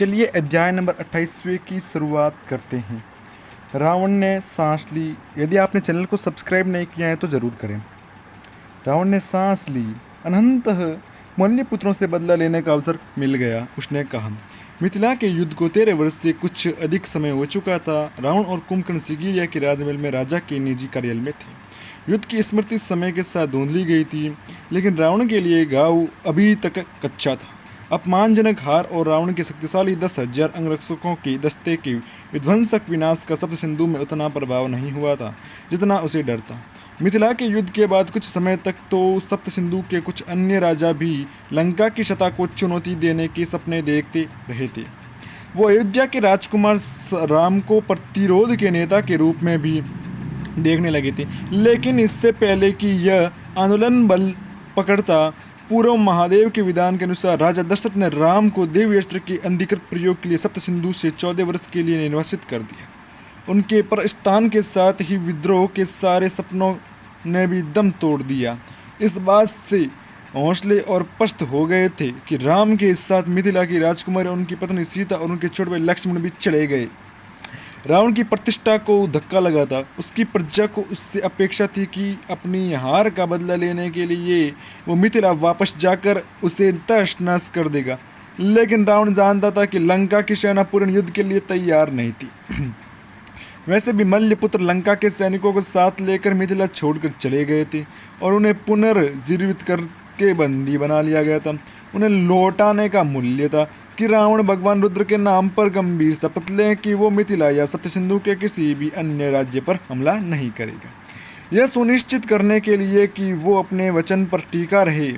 चलिए अध्याय नंबर 28वें की शुरुआत करते हैं। रावण ने सांस ली। यदि आपने चैनल को सब्सक्राइब नहीं किया है तो ज़रूर करें। रावण ने सांस ली। अनंतः मल्ल पुत्रों से बदला लेने का अवसर मिल गया। उसने कहा, मिथिला के युद्ध को 13 वर्ष से कुछ अधिक समय हो चुका था। रावण और कुंभकर्ण सिगिरिया के राजमहल में राजा के निजी कार्यालय में थे। युद्ध की स्मृति समय के साथ धुंधली गई थी, लेकिन रावण के लिए घाव अभी तक कच्चा था। अपमानजनक हार और रावण के शक्तिशाली 10,000 अंगरक्षकों के दस्ते के विध्वंसक विनाश का सप्त सिंधु में उतना प्रभाव नहीं हुआ था जितना उसे डर था। मिथिला के युद्ध के बाद कुछ समय तक तो सप्त सिंधु के कुछ अन्य राजा भी लंका की सत्ता को चुनौती देने के सपने देखते रहे थे। वो अयोध्या के राजकुमार राम को प्रतिरोध के नेता के रूप में भी देखने लगे थे, लेकिन इससे पहले कि यह आंदोलन बल पकड़ता, पूर्व महादेव के विधान के अनुसार राजा दशरथ ने राम को देवी अस्त्र के अधिकृत प्रयोग के लिए सप्त सिंधु से 14 वर्ष के लिए निर्वासित कर दिया। उनके प्रस्थान के साथ ही विद्रोह के सारे सपनों ने भी दम तोड़ दिया। इस बात से हौसले और पस्त हो गए थे कि राम के साथ मिथिला की राजकुमारी, उनकी पत्नी सीता और उनके छोटे भाई लक्ष्मण भी चले गए। रावण की प्रतिष्ठा को धक्का लगा था। उसकी प्रजा को उससे अपेक्षा थी कि अपनी हार का बदला लेने के लिए वो मिथिला वापस जाकर उसे तहस नहस कर देगा। लेकिन रावण जानता था कि लंका की सेना पूर्ण युद्ध के लिए तैयार नहीं थी। वैसे भी मल्लपुत्र लंका के सैनिकों को साथ लेकर मिथिला छोड़कर चले गए थे और उन्हें पुनर्जीवित करके बंदी बना लिया गया था। उन्हें लौटाने का मूल्य था कि रावण भगवान रुद्र के नाम पर गंभीर शपथ लें कि वो मिथिला या सप्त सिंधु के किसी भी अन्य राज्य पर हमला नहीं करेगा। यह सुनिश्चित करने के लिए कि वो अपने वचन पर टीका रहे,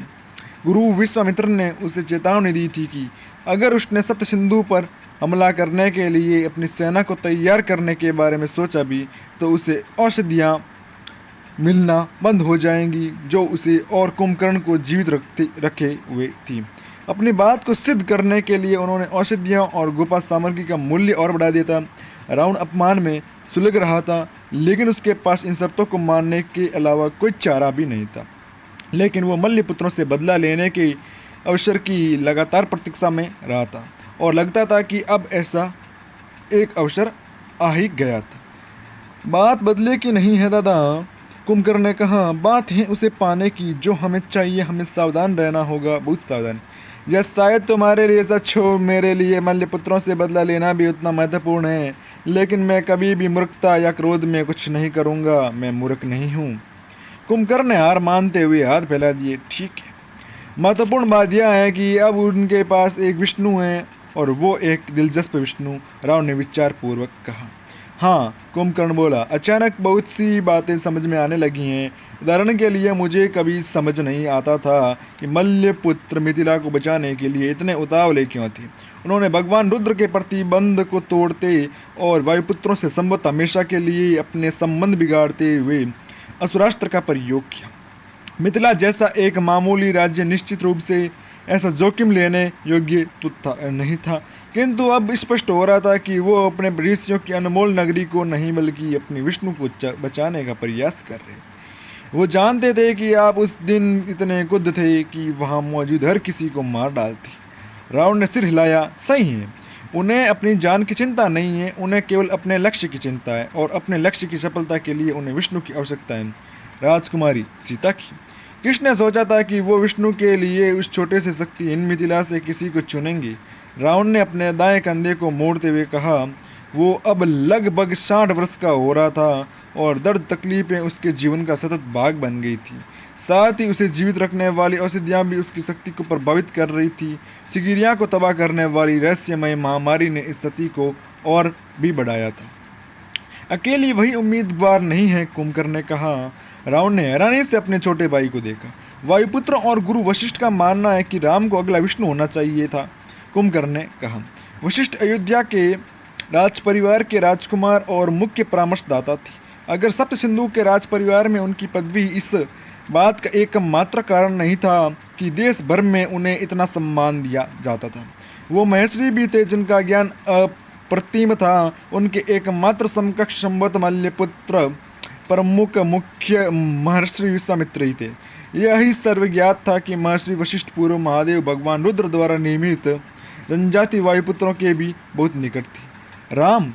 गुरु विश्वामित्र ने उसे चेतावनी दी थी कि अगर उसने सप्त सिंधु पर हमला करने के लिए अपनी सेना को तैयार करने के बारे में सोचा भी तो उसे औषधियाँ मिलना बंद हो जाएंगी जो उसे और कुंभकर्ण को जीवित रखे हुए थी। अपनी बात को सिद्ध करने के लिए उन्होंने औषधियों और गुफा सामग्री का मूल्य और बढ़ा दिया था। रावण अपमान में सुलग रहा था, लेकिन उसके पास इन शर्तों को मानने के अलावा कोई चारा भी नहीं था। लेकिन वो मल्लपुत्रों से बदला लेने के अवसर की लगातार प्रतीक्षा में रहा था और लगता था कि अब ऐसा एक अवसर आ ही गया था। बात बदले की नहीं है दादा, कुंभकर्ण ने कहा। बात है उसे पाने की जो हमें चाहिए। हमें सावधान रहना होगा, बहुत सावधान। यह शायद तुम्हारे लिए सच हो, मेरे लिए मल्लपुत्रों से बदला लेना भी उतना महत्वपूर्ण है, लेकिन मैं कभी भी मूर्खता या क्रोध में कुछ नहीं करूँगा। मैं मूर्ख नहीं हूँ। कुंभकर्ण ने हार मानते हुए हाथ फैला दिए। ठीक है, महत्वपूर्ण बात यह है कि अब उनके पास एक विष्णु है और वो एक दिलचस्प विष्णु, रावण ने विचारपूर्वक कहा। हाँ, कुंभकर्ण बोला, अचानक बहुत सी बातें समझ में आने लगी हैं। उदाहरण के लिए मुझे कभी समझ नहीं आता था कि मल्लपुत्र मिथिला को बचाने के लिए इतने उतावले क्यों थे। उन्होंने भगवान रुद्र के प्रतिबंध को तोड़ते और वायुपुत्रों से संबंध हमेशा के लिए अपने संबंध बिगाड़ते हुए असुरास्त्र का प्रयोग किया। मिथिला जैसा एक मामूली राज्य निश्चित रूप से ऐसा जोखिम लेने योग्य तो नहीं था, किंतु अब स्पष्ट हो रहा था कि वो अपने ऋषियों की अनमोल नगरी को नहीं बल्कि अपने विष्णु को बचाने का प्रयास कर रहे। वो जानते थे कि आप उस दिन इतने क्रुद्ध थे कि वहाँ मौजूद हर किसी को मार डालते। रावण ने सिर हिलाया। सही है, उन्हें अपनी जान की चिंता नहीं है, उन्हें केवल अपने लक्ष्य की चिंता है और अपने लक्ष्य की सफलता के लिए उन्हें विष्णु की आवश्यकता है, राजकुमारी सीता की। कृष्ण ने सोचा था कि वो विष्णु के लिए उस छोटे से शक्तिहीन मिथिला से किसी को चुनेंगे। रावण ने अपने दाएं कंधे को मोड़ते हुए कहा। वो अब लगभग 60 वर्ष का हो रहा था और दर्द तकलीफें उसके जीवन का सतत भाग बन गई थी। साथ ही उसे जीवित रखने वाली औषधियाँ भी उसकी शक्ति को प्रभावित कर रही थी। सिगिरिया को तबाह करने वाली रहस्यमय महामारी ने इस स्थिति को और भी बढ़ाया था। अकेली वही उम्मीदवार नहीं है, कुंभकर्ण ने कहा। रावण ने हैरानी से अपने छोटे भाई को देखा। वायुपुत्र और गुरु वशिष्ठ का मानना है कि राम को अगला विष्णु होना चाहिए था, कुंभकर्ण ने कहा। वशिष्ठ अयोध्या के राज परिवार के राजकुमार और मुख्य परामर्शदाता थे। अगर सप्त सिंधु के राज परिवार में उनकी पदवी इस बात का एकमात्र कारण नहीं था कि देश भर में उन्हें इतना सम्मान दिया जाता था। वो महेश्वरी भी थे जिनका ज्ञान अप्रतिम था। उनके एकमात्र समकक्ष संवत मल्लपुत्र प्रमुख मुख्य महर्षि विश्वामित्र ही थे। यही सर्वज्ञात था कि महर्षि वशिष्ठ पूर्व महादेव भगवान रुद्र द्वारा नियमित जनजाति वायुपुत्रों के भी बहुत निकट थी। राम,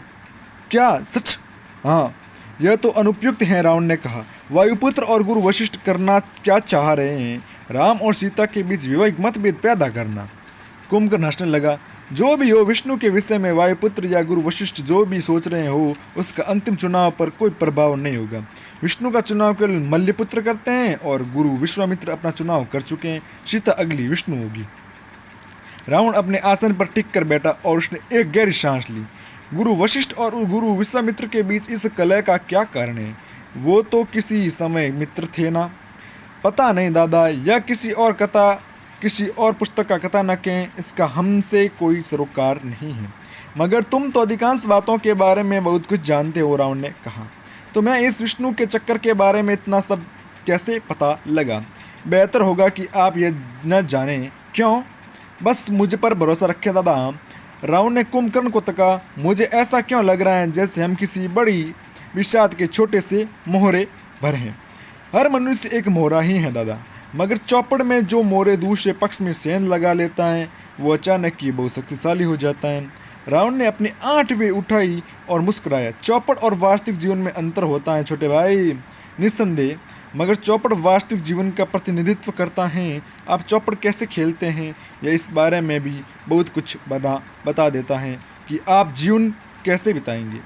क्या सच? हाँ, यह तो अनुपयुक्त है, रावण ने कहा। वायुपुत्र और गुरु वशिष्ठ करना क्या चाह रहे हैं? राम और सीता के बीच वैवाहिक मतभेद पैदा करना। कुंभकर्ण हंसने लगा। जो भी हो, विष्णु के विषय में वायुपुत्र या गुरु वशिष्ठ जो भी सोच रहे हो, उसका अंतिम चुनाव पर कोई प्रभाव नहीं होगा। विष्णु का चुनाव केवल मल्लपुत्र करते हैं और गुरु विश्वामित्र अपना चुनाव कर चुके हैं। सीता अगली विष्णु होगी। रावण अपने आसन पर टिक कर बैठा और उसने एक गहरी सांस ली। गुरु वशिष्ठ और गुरु विश्वामित्र के बीच इस कलह का क्या कारण है? वो तो किसी समय मित्र थे ना? पता नहीं दादा, यह किसी और पुस्तक का कथानक है, इसका हमसे कोई सरोकार नहीं है। मगर तुम तो अधिकांश बातों के बारे में बहुत कुछ जानते हो, रावण ने कहा। तो मैं इस विष्णु के चक्कर के बारे में इतना सब कैसे पता लगा? बेहतर होगा कि आप ये न जानें। क्यों? बस मुझ पर भरोसा रखें दादा। रावण ने कुंभकर्ण को तका। मुझे ऐसा क्यों लग रहा है जैसे हम किसी बड़ी विषाद के छोटे से मोहरे भर हैं। हर मनुष्य एक मोहरा ही है दादा, मगर चौपड़ में जो मोहरे दूसरे पक्ष में सेंध लगा लेता है वो अचानक ही बहुत शक्तिशाली हो जाता है। रावण ने अपनी आंखें उठाई और मुस्कुराया। चौपड़ और वास्तविक जीवन में अंतर होता है छोटे भाई, निस्संदेह, मगर चौपड़ वास्तविक जीवन का प्रतिनिधित्व करता है। आप चौपड़ कैसे खेलते हैं या इस बारे में भी बहुत कुछ बता देता है कि आप जीवन कैसे बिताएंगे।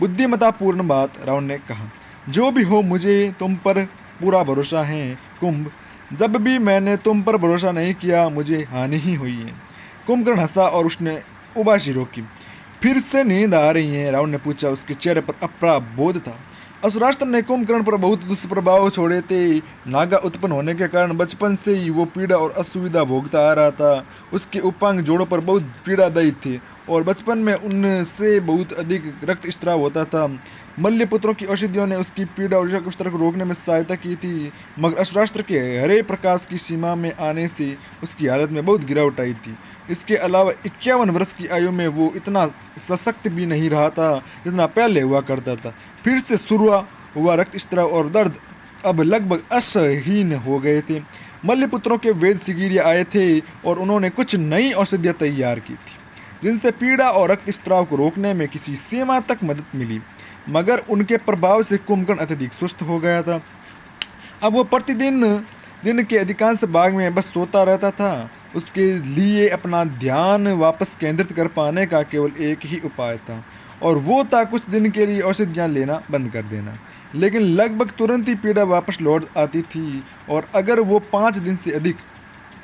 बुद्धिमत्तापूर्ण बात, रावण ने कहा। जो भी हो, मुझे तुम पर पूरा भरोसा है कुंभ। जब भी मैंने तुम पर भरोसा नहीं किया, मुझे हानि ही हुई है। कुंभकर्ण हंसा और उसने उबासी रोकी। फिर से नींद आ रही है? रावण ने पूछा। उसके चेहरे पर अपराबोध था। असुरास्त्र ने कुंभकर्ण पर बहुत दुष्प्रभाव छोड़े थे। नागा उत्पन्न होने के कारण बचपन से ही वो पीड़ा और असुविधा भोगता आ रहा था। उसके उपांग जोड़ों पर बहुत पीड़ादायी थे और बचपन में उनसे बहुत अधिक रक्तस्राव होता था। मल्लपुत्रों की औषधियों ने उसकी पीड़ा और रक्तस्राव को रोकने में सहायता की थी, मगर असुरास्त्र के हरे प्रकाश की सीमा में आने से उसकी हालत में बहुत गिरावट आई थी। इसके अलावा 51 वर्ष की आयु में वो इतना सशक्त भी नहीं रहा था जितना पहले हुआ करता था। फिर से शुरू हुआ रक्तस्राव और दर्द अब लगभग असहनीय हो गए थे। मल्लपुत्रों के वेद सिगिरिया आए थे और उन्होंने कुछ नई औषधियाँ तैयार की थी जिनसे पीड़ा और रक्तस्राव को रोकने में किसी सीमा तक मदद मिली, मगर उनके प्रभाव से कुंभकर्ण अत्यधिक सुस्त हो गया था। अब वो प्रतिदिन दिन के अधिकांश भाग में बस सोता रहता था। उसके लिए अपना ध्यान वापस केंद्रित कर पाने का केवल एक ही उपाय था और वो था कुछ दिन के लिए औषधियाँ लेना बंद कर देना। लेकिन लगभग तुरंत ही पीड़ा वापस लौट आती थी और अगर वो 5 दिन से अधिक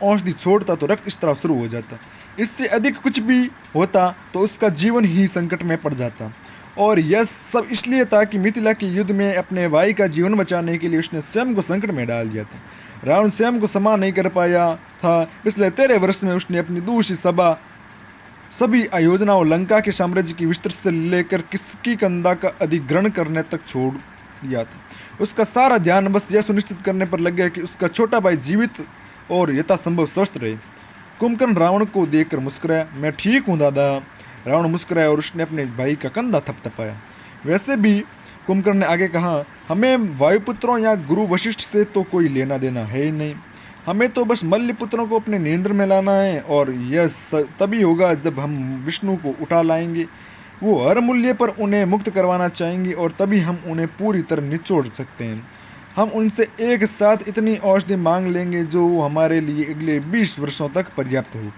औषधि छोड़ता तो रक्तस्राव शुरू हो जाता। इससे अधिक कुछ भी होता तो उसका जीवन ही संकट में पड़ जाता। और यह सब इसलिए था कि मिथिला के युद्ध में अपने भाई का जीवन बचाने के लिए उसने स्वयं को संकट में डाल दिया था। रावण स्वयं को समा नहीं कर पाया था। पिछले 13 वर्ष में उसने अपनी दूसरी सभी आयोजनाओं लंका के साम्राज्य की विस्तृत से लेकर किष्किंधा का अधिग्रहण करने तक छोड़ दिया था। उसका सारा ध्यान बस यह सुनिश्चित करने पर लग गया कि उसका छोटा भाई जीवित और यथासंभव स्वस्थ रहे। कुंभकर्ण रावण को देखकर मुस्कुराया। मैं ठीक हूँ दादा। रावण मुस्कुराया और उसने अपने भाई का कंधा थपथपाया। वैसे भी, कुंभकर्ण ने आगे कहा, हमें वायुपुत्रों या गुरु वशिष्ठ से तो कोई लेना देना है ही नहीं। हमें तो बस मल्लपुत्रों को अपने नियंत्रण में लाना है और यह तभी होगा जब हम विष्णु को उठा लाएंगे। वो हर मूल्य पर उन्हें मुक्त करवाना चाहेंगे और तभी हम उन्हें पूरी तरह निचोड़ सकते हैं। हम उनसे एक साथ इतनी औषधि मांग लेंगे जो हमारे लिए अगले 20 वर्षों तक पर्याप्त हो।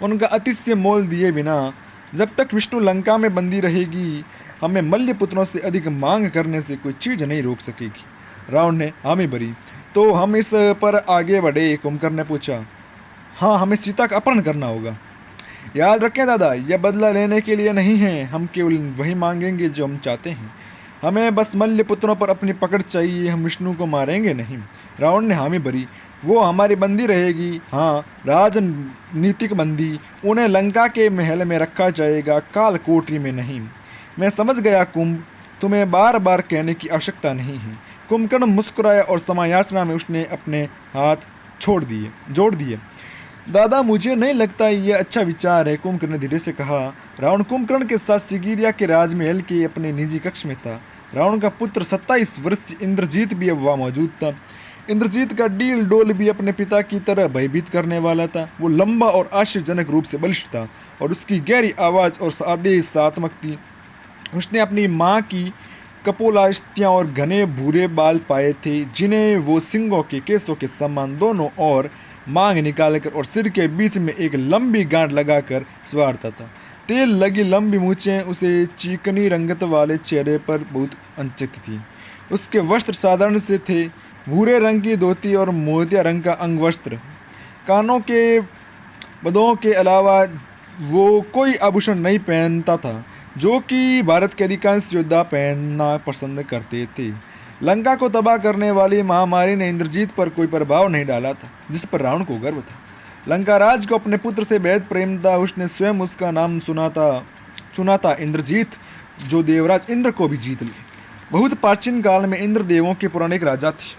उनका अतिशय मोल दिए बिना जब तक विष्णु लंका में बंदी रहेगी, हमें मल्लपुत्रों से अधिक मांग करने से कोई चीज़ नहीं रोक सकेगी। रावण ने हामी भरी। तो हम इस पर आगे बढ़े? कुंभकर्ण ने पूछा। हाँ, हमें सीता का अपहरण करना होगा। याद रखें दादा, यह बदला लेने के लिए नहीं है। हम केवल वही मांगेंगे जो हम चाहते हैं। हमें बस मल्लपुत्रों पर अपनी पकड़ चाहिए, हम विष्णु को मारेंगे नहीं। रावण ने हामी भरी। वो हमारी बंदी रहेगी। हाँ, राजनीतिक बंदी। उन्हें लंका के महल में रखा जाएगा, काल कोठरी में नहीं। मैं समझ गया कुंभ, तुम्हें बार बार कहने की आवश्यकता नहीं है। कुंभकर्ण मुस्कुराया और समायाचना में उसने अपने हाथ जोड़ दिए। दादा, मुझे नहीं लगता यह अच्छा विचार है, कुंभकर्ण ने धीरे से कहा। रावण कुंभकर्ण के साथ सिगिरिया के राजमहल के अपने निजी कक्ष में था। रावण का पुत्र 27 वर्ष इंद्रजीत भी अब वहाँ मौजूद था। इंद्रजीत का डील डोल भी अपने पिता की तरह भयभीत करने वाला था। वो लंबा और आश्चर्यजनक रूप से बलिष्ठ था और उसकी गहरी आवाज़ और आदेशात्मक थी। उसने अपनी माँ की कपोलास्तियाँ और घने भूरे बाल पाए थे, जिन्हें वो सिंगों के केसों के समान दोनों और मांग निकालकर और सिर के बीच में एक लंबी गांठ लगाकर संवारता था। तेल लगी लंबी मूछें उसे चिकनी रंगत वाले चेहरे पर बहुत अंचित थी। उसके वस्त्र साधारण से थे, भूरे रंग की धोती और मोतिया रंग का अंगवस्त्र। कानों के बदों के अलावा वो कोई आभूषण नहीं पहनता था, जो कि भारत के अधिकांश योद्धा पहनना पसंद करते थे। लंका को तबाह करने वाली महामारी ने इंद्रजीत पर कोई प्रभाव नहीं डाला था, जिस पर रावण को गर्व था। लंका राज को अपने पुत्र से बेहद प्रेम था। उसने स्वयं उसका नाम चुना था इंद्रजीत, जो देवराज इंद्र को भी जीत ले। बहुत प्राचीन काल में इंद्र देवों के पौराणिक राजा थे,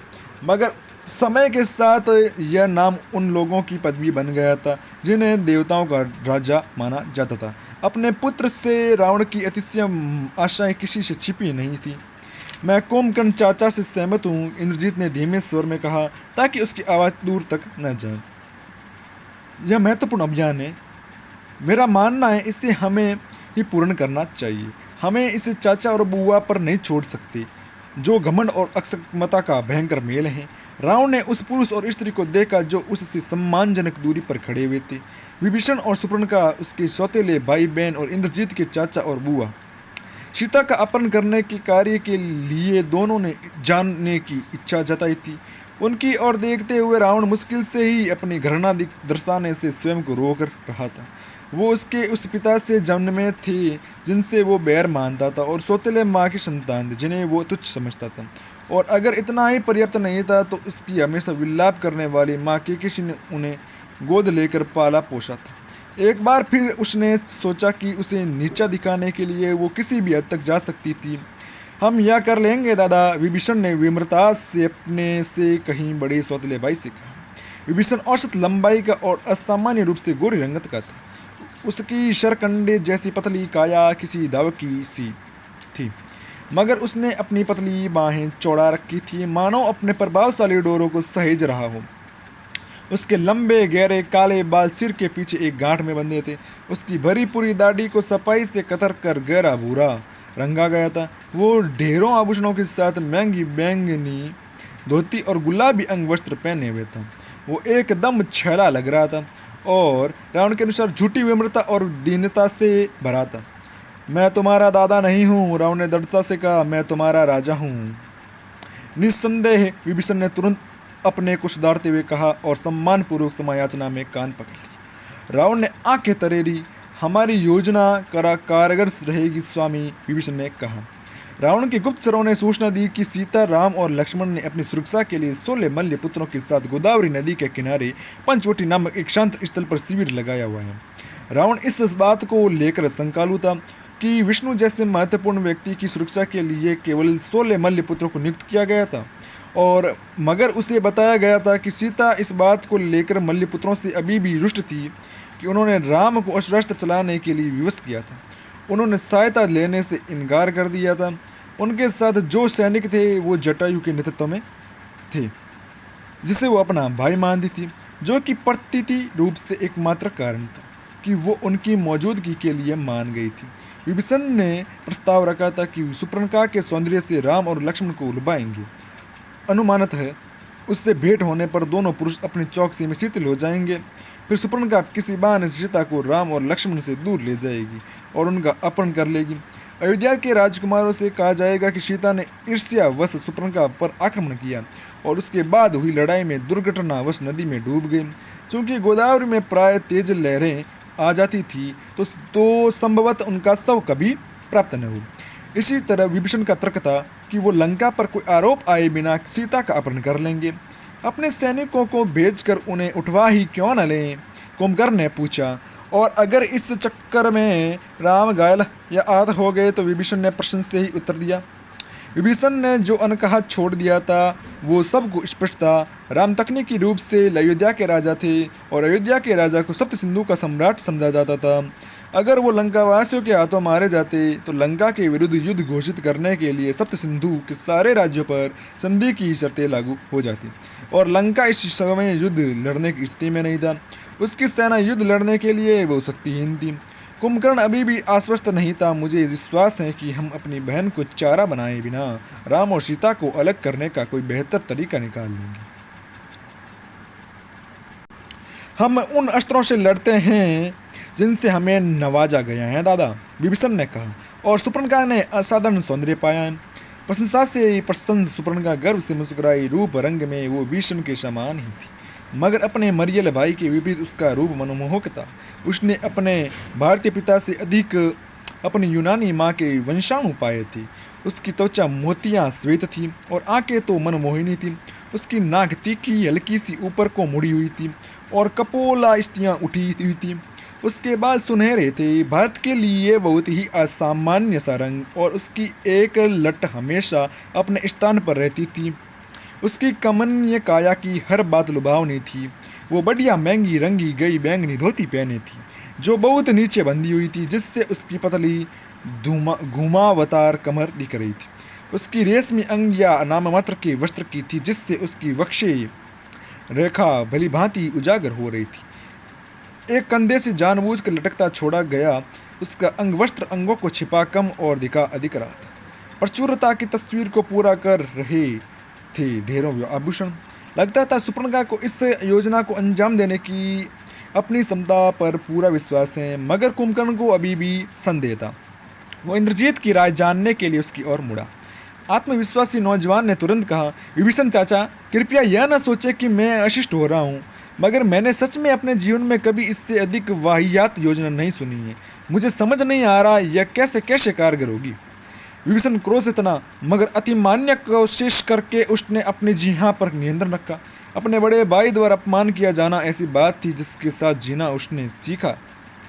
मगर समय के साथ यह नाम उन लोगों की पदवी बन गया था जिन्हें देवताओं का राजा माना जाता था। अपने पुत्र से रावण की अतिशय आशाएं किसी से छिपी नहीं थी। मैं कुंभकर्ण चाचा से सहमत हूँ, इंद्रजीत ने धीमे स्वर में कहा, ताकि उसकी आवाज़ दूर तक न जाए। यह महत्वपूर्ण अभियान है। मेरा मानना है इसे हमें ही पूर्ण करना चाहिए। हमें इसे चाचा और बुआ पर नहीं छोड़ सकते, जो घमंड और अक्षमता का भयंकर मेल है। रावण ने उस पुरुष और स्त्री को देखा जो उससे सम्मानजनक दूरी पर खड़े हुए थे। विभीषण और सुपर्णखा, उसके सौतेले भाई बहन और इंद्रजीत के चाचा और बुआ। सीता का अपहरण करने के कार्य के लिए दोनों ने जानने की इच्छा जताई थी। उनकी ओर देखते हुए रावण मुश्किल से ही अपनी घृणा दर्शाने से स्वयं को रोक रहा था। वो उसके उस पिता से जन्मे थे जिनसे वो बैर मानता था, और सौतेले माँ की संतान थे जिन्हें वो तुच्छ समझता था। और अगर इतना ही पर्याप्त नहीं था तो उसकी हमेशा विलाप करने वाली माँ के किसी ने उन्हें गोद लेकर पाला पोसा था। एक बार फिर उसने सोचा कि उसे नीचा दिखाने के लिए वो किसी भी हद तक जा सकती थी। हम यह कर लेंगे दादा, विभीषण ने विम्रता से अपने से कहीं बड़े सौतेले भाई से कहा। विभीषण औसत लंबाई का और असामान्य रूप से गोरी रंगत का था। उसकी शरकंडे जैसी पतली काया किसी दावकी सी थी, मगर उसने अपनी पतली बाहें चौड़ा रखी थी, मानो अपने प्रभावशाली डोरों को सहेज रहा हो। उसके लंबे गहरे काले बाल सिर के पीछे एक गांठ में बंधे थे। उसकी भरी पूरी दाढ़ी को सफाई से कतर कर गहरा भूरा रंगा गया था। वो ढेरों आभूषणों के साथ महंगी बैंगनी धोती और गुलाबी अंग वस्त्र पहने हुए था। वो एकदम छैला लग रहा था और रावण के अनुसार झूठी विम्रता और दीनता से भरा था। मैं तुम्हारा दादा नहीं हूँ, रावण ने दृढ़ता से कहा, मैं तुम्हारा राजा हूँ। निस्संदेह, विभीषण ने तुरंत अपने को सुधारते हुए कहा और सम्मानपूर्वक समायाचना में कान पकड़ ली। रावण ने आंखें तरेरी। हमारी योजना कारगर रहेगी स्वामी, विभीषण ने कहा। रावण के गुप्तचरों ने सूचना दी कि सीता, राम और लक्ष्मण ने अपनी सुरक्षा के लिए 16 मल्ल पुत्रों के साथ गोदावरी नदी के किनारे पंचवटी नामक एक शांत स्थल पर शिविर लगाया हुआ है। रावण इस बात को लेकर शंकालु था कि विष्णु जैसे महत्वपूर्ण व्यक्ति की सुरक्षा के लिए केवल 16 मल्ल पुत्रों को नियुक्त किया गया था, और मगर उसे बताया गया था कि सीता इस बात को लेकर मल्ल पुत्रों से अभी भी रुष्ट थी कि उन्होंने राम को अश्वस्त्र चलाने के लिए विवश किया था। उन्होंने सहायता लेने से इनकार कर दिया था। उनके साथ जो सैनिक थे वो जटायु के नेतृत्व में थे, जिसे वो अपना भाई मानती थी, जो कि प्रतीति रूप से एकमात्र कारण था कि वो उनकी मौजूदगी के लिए मान गई थी। विभीषण ने प्रस्ताव रखा था कि सुपर्णखा के सौंदर्य से राम और लक्ष्मण को लुभाएंगे। अनुमानित है उससे भेंट होने पर दोनों पुरुष अपनी चौकसी में शिथिल हो जाएंगे। फिर सुपर्णखा किसी बहाने से सीता को राम और लक्ष्मण से दूर ले जाएगी और उनका अपहरण कर लेगी। अयोध्या के राजकुमारों से कहा जाएगा कि सीता ने ईर्ष्यावश सुपर्णखा पर आक्रमण किया और उसके बाद हुई लड़ाई में दुर्घटनावश नदी में डूब गई। चूंकि गोदावरी में प्राय तेज लहरें आ जाती थी तो संभवतः उनका शव कभी प्राप्त न हो। इसी तरह विभीषण का तर्क था कि वो लंका पर कोई आरोप आए बिना सीता का अपहरण कर लेंगे। अपने सैनिकों को भेजकर उन्हें उठवा ही क्यों न लें, कुंभकर्ण ने पूछा। और अगर इस चक्कर में राम घायल या आहत हो गए तो विभीषण ने प्रश्न से ही उत्तर दिया। विभीषण ने जो अनकहा छोड़ दिया था वो सबको स्पष्ट था। राम तकनीकी रूप से अयोध्या के राजा थे और अयोध्या के राजा को सप्त सिंधु का सम्राट समझा जाता था। अगर वो लंकावासियों के हाथों मारे जाते तो लंका के विरुद्ध युद्ध घोषित करने के लिए सप्त सिंधु के सारे राज्यों पर संधि की शर्तें लागू हो जाती और लंका इस समय युद्ध लड़ने की स्थिति में नहीं था। उसकी सेना युद्ध लड़ने के लिए बहुत शक्तिहीन थी। कुंभकर्ण अभी भी आश्वस्त नहीं था। मुझे विश्वास है कि हम अपनी बहन को चारा बनाए बिना राम और सीता को अलग करने का कोई बेहतर तरीका निकाल लेंगे। हम उन अस्त्रों से लड़ते हैं जिनसे हमें नवाजा गया है दादा, विभीषण ने कहा, और सुपर्णखा ने असाधारण सौंदर्य पाया है। प्रशंसा से प्रसन्न सुपर्णखा गर्व से मुस्कुराई। रूप रंग में वो भीषण के समान ही थी, मगर अपने मरियल भाई के विपरीत उसका रूप मनमोहक था। उसने अपने भारतीय पिता से अधिक अपनी यूनानी माँ के वंशाणु पाए थे। उसकी त्वचा मोतियाँ श्वेत थी और आंखें तो मनमोहिनी थी। उसकी नाक तीखी हल्की सी ऊपर को मुड़ी हुई थी और कपोला स्त्रियाँ उठी हुई थी। उसके बाद सुनहरे थे, भारत के लिए बहुत ही असामान्य सा रंग, और उसकी एक लट हमेशा अपने स्थान पर रहती थी। उसकी कमनीय काया की हर बात लुभावनी थी। वो बढ़िया महंगी रंगी गई बैंगनी धोती पहने थी जो बहुत नीचे बंधी हुई थी, जिससे उसकी पतली घुमावतार कमर दिख रही थी। उसकी रेशमी अंगिया नाममात्र के वस्त्र की थी, जिससे उसकी वक्षे रेखा भली भांति उजागर हो रही थी। एक कंधे से जानबूझकर लटकता छोड़ा गया उसका अंग वस्त्र अंगों को छिपा कम और दिखा अधिक रहा था। प्रचुरता की तस्वीर को पूरा कर रहे थे ढेरों आभूषण। लगता था सुपर्णखा को इस योजना को अंजाम देने की अपनी क्षमता पर पूरा विश्वास है, मगर कुंभकर्ण को अभी भी संदेह था। वो इंद्रजीत की राय जानने के लिए उसकी ओर मुड़ा। आत्मविश्वासी नौजवान ने तुरंत कहा, विभीषण चाचा, कृपया यह न सोचे कि मैं अशिष्ट हो रहा हूँ, मगर मैंने सच में अपने जीवन में कभी इससे अधिक वाहियात योजना नहीं सुनी है। मुझे समझ नहीं आ रहा यह कैसे कैसे कारगर होगी। विभीषण क्रोध से तना, मगर अतिमान्य कोशिश करके उसने अपनी जिह्वा पर नियंत्रण रखा। अपने बड़े भाई द्वारा अपमान किया जाना ऐसी बात थी जिसके साथ जीना उसने सीखा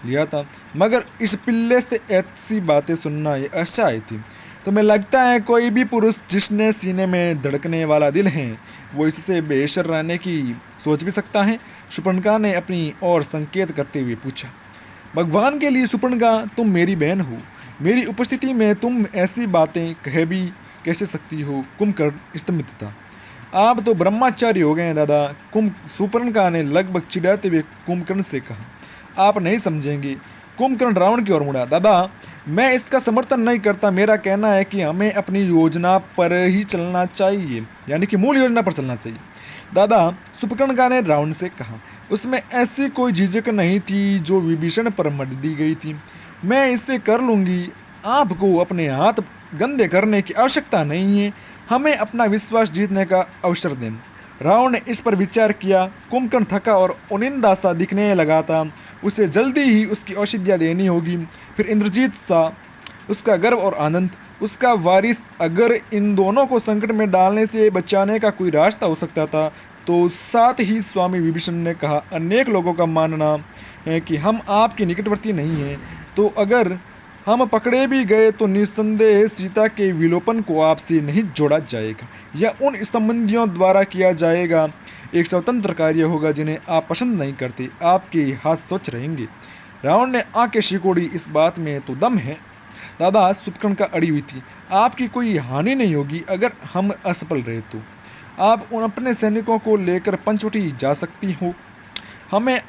लिया था, मगर इस पिल्ले से ऐसी बातें सुनना ये अशाय थी। तुम्हें लगता है कोई भी पुरुष जिसने सीने में धड़कने वाला दिल है वो इससे बेशर रहने की सोच भी सकता है? सुपर्णखा ने अपनी ओर संकेत करते हुए पूछा। भगवान के लिए सुपर्णखा, तुम मेरी बहन हो, मेरी उपस्थिति में तुम ऐसी बातें कह भी कैसे सकती हो? कुंभकर्ण स्तंभित था। आप तो ब्रह्मचारी हो गए हैं दादा, सुपर्णखा ने लगभग चिढ़ाते हुए कुंभकर्ण से कहा। आप नहीं समझेंगे। कुंभकर्ण रावण की ओर मुड़ा। दादा, मैं इसका समर्थन नहीं करता। मेरा कहना है कि हमें अपनी योजना पर ही चलना चाहिए, यानी कि मूल योजना पर चलना चाहिए। दादा, सुपर्णखा ने रावण से कहा। उसमें ऐसी कोई झिझक नहीं थी जो विभीषण पर मढ़ दी गई थी। मैं इसे कर लूँगी। आपको अपने हाथ गंदे करने की आवश्यकता नहीं है। हमें अपना विश्वास जीतने का अवसर दें। रावण ने इस पर विचार किया। कुंभकर्ण थका और उनिंदा सा दिखने लगा था। उसे जल्दी ही उसकी औषधियाँ देनी होगी। फिर इंद्रजीत सा, उसका गर्व और आनंद, उसका वारिस, अगर इन दोनों को संकट में डालने से बचाने का कोई रास्ता हो सकता था तो साथ ही स्वामी विभीषण ने कहा, अनेक लोगों का मानना है कि हम आपके निकटवर्ती नहीं हैं, तो अगर हम पकड़े भी गए तो निस्संदेह सीता के विलोपन को आपसे नहीं जोड़ा जाएगा। यह उन संबंधियों द्वारा किया जाएगा। एक स्वतंत्र कार्य होगा जिन्हें आप पसंद नहीं करते। आपके हाथ स्वच्छ रहेंगे। रावण ने आंखें सिकोड़ी। इस बात में तो दम है दादा, सुपर्णखा अड़ी हुई थी। आपकी कोई हानि नहीं होगी अगर हम असफल रहे तो। आप उन अपने सैनिकों को लेकर पंचवटी जा सकती हो। हमें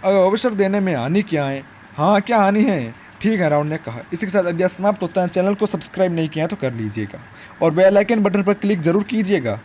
अवसर देने में हानि क्या है? हाँ, क्या हानि है? ठीक है, रावण ने कहा। इसी के साथ अध्याय समाप्त होता है। चैनल को सब्सक्राइब नहीं किया तो कर लीजिएगा और बेल आइकन बटन पर क्लिक जरूर कीजिएगा।